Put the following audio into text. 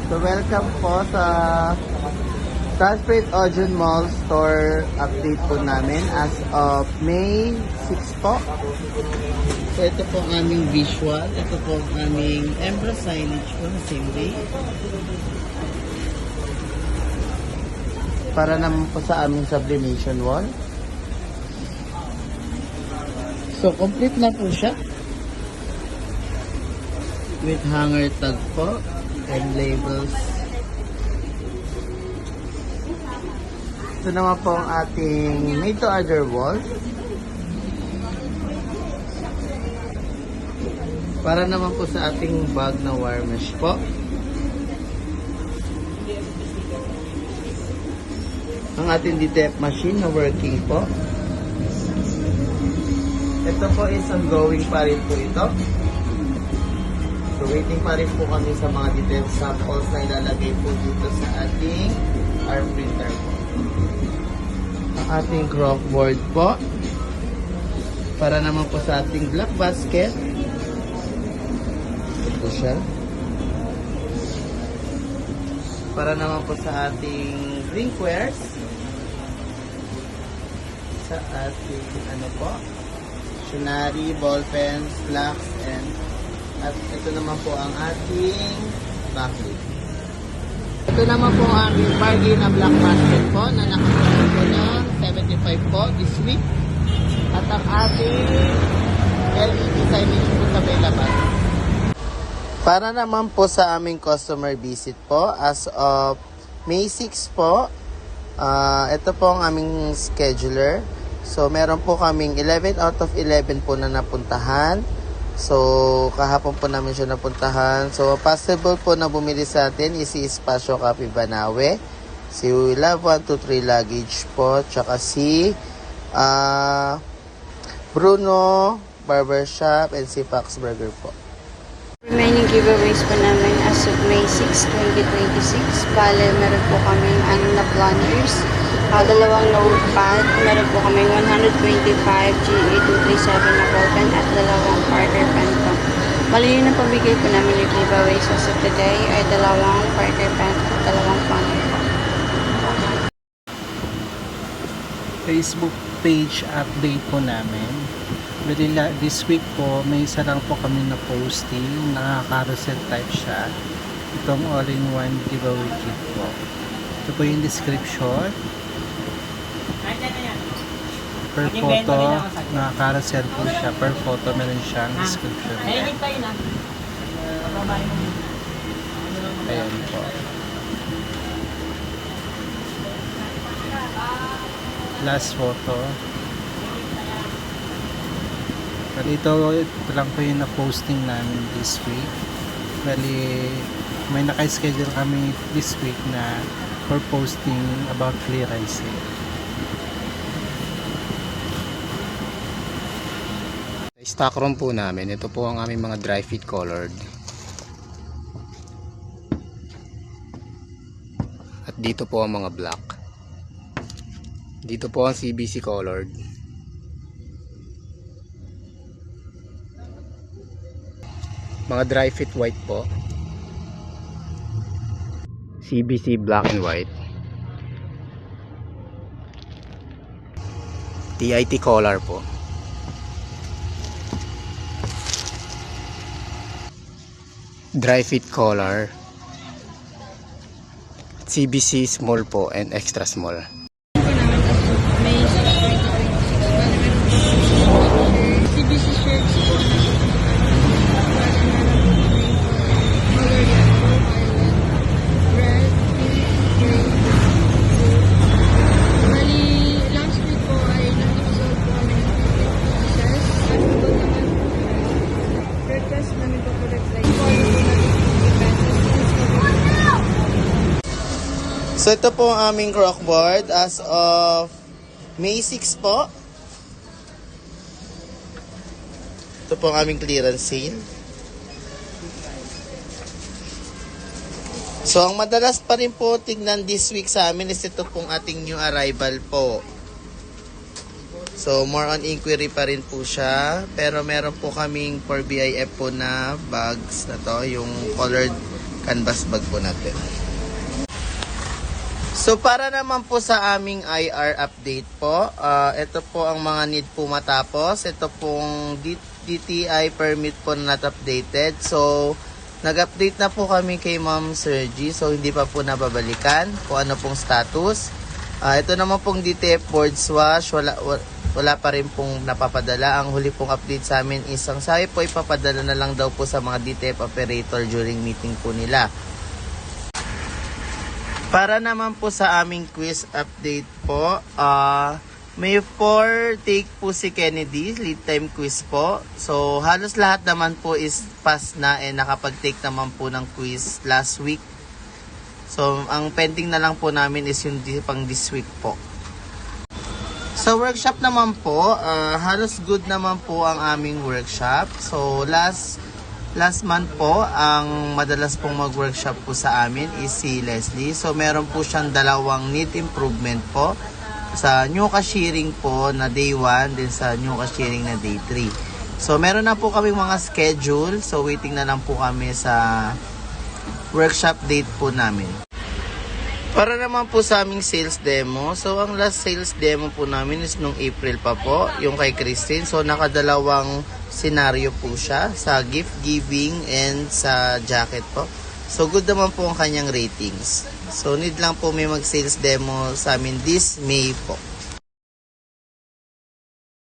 So welcome po sa Transparent Ocean Mall store update po namin as of May 6 po. So ito po ang aming visual. Ito po ang aming Embra signage po na same day. Para naman po sa aming sublimation wall. So complete na po siya. With hanger tag po and labels. Ito naman po ang ating made to order wall. Para naman po sa ating bag na wire mesh po. Ang ating DTF machine na working po. Ito po is ongoing pa rin po ito. So waiting pa rin po kami sa mga detailed samples na ilalagay po dito sa ating arm printer po. Ang ating crockboard po. Para naman po sa ating black basket. Ito siya. Para naman po sa ating drinkwares. Sa ating stationery, ball pens, blocks, and at ito naman po ang ating backlit. Ito naman po ang ating bargain na black basket po na nakasama po ng 75 po this week. At ang ating LED signage po sa may labas. Para naman po sa aming customer visit po as of May 6 po, ito po ang aming scheduler. So meron po kaming 11 out of 11 po na napuntahan. So, kahapon po namin siya napuntahan. So, possible po na bumili sa atin is si Espacio Cafe Banawe, si Love 123 Luggage po, tsaka si Bruno Barbershop, and si Pax Burger po. Remaining giveaways po namin as of May 6, 2026. Bale, meron po kaming 6 na planners, 2 notepad, meron po kaming 125 GA237 na ballpen at 2 Parker pen po. Bale, yun ang pabigay po namin yung giveaways as of today ay 2 Parker pen at 2 planner po. Facebook page update po namin. This week po, may isa lang po kami na posting, naka-carousel type siya. Itong all-in-one giveaway kit po. Ito po yung description. Per photo, naka-carousel po siya. Per photo, meron siyang description. Ayan po. Last photo. Ito lang po yung na-posting namin this week. Bali, may naka-schedule kami this week na for posting about clearance sale. Stock room po namin, ito po ang aming mga dry fit colored. At dito po ang mga black. Dito po ang CBC colored. Mga dry fit white po. CBC black and white. TIT color po. Dry fit color. CBC small po and extra small. May 6, 2026. CBC shirts po na So ito po ang aming crockboard as of May 6 po. Ito po ang aming clearance sale. So ang madalas pa rin po tignan this week sa amin is ito pong ating new arrival po. So more on inquiry pa rin po siya. Pero meron po kaming for BIF po na bags na to, yung colored canvas bag po natin. So para naman po sa aming IR update po, ito po ang mga need po matapos. Ito pong DTI permit po na not updated. So nag-update na po kami kay Ma'am Sergi. So hindi pa po nababalikan kung ano pong status. Ito naman pong DTF board swash, wala pa rin pong napapadala. Ang huli pong update sa amin is ang sabi po ipapadala na lang daw po sa mga DTF operator during meeting po nila. Para naman po sa aming quiz update po, may 4 take po si Kennedy, lead time quiz po. So halos lahat naman po is pass na and nakapag-take naman po ng quiz last week. So ang pending na lang po namin is yung pang this week po. Sa workshop naman po, halos good naman po ang aming workshop. So last month po, ang madalas pong mag-workshop po sa amin is si Leslie. So meron po siyang 2 need improvement po. Sa new cashiering po na day 1, din sa new cashiering na day 3. So meron na po kami mga schedule. So waiting na lang po kami sa workshop date po namin. Para naman po sa aming sales demo. So ang last sales demo po namin is nung April pa po, yung kay Christine. So nakadalawang scenario po siya sa gift giving and sa jacket po. So good naman po ang kanyang ratings. So need lang po may mag-sales demo sa amin this May po.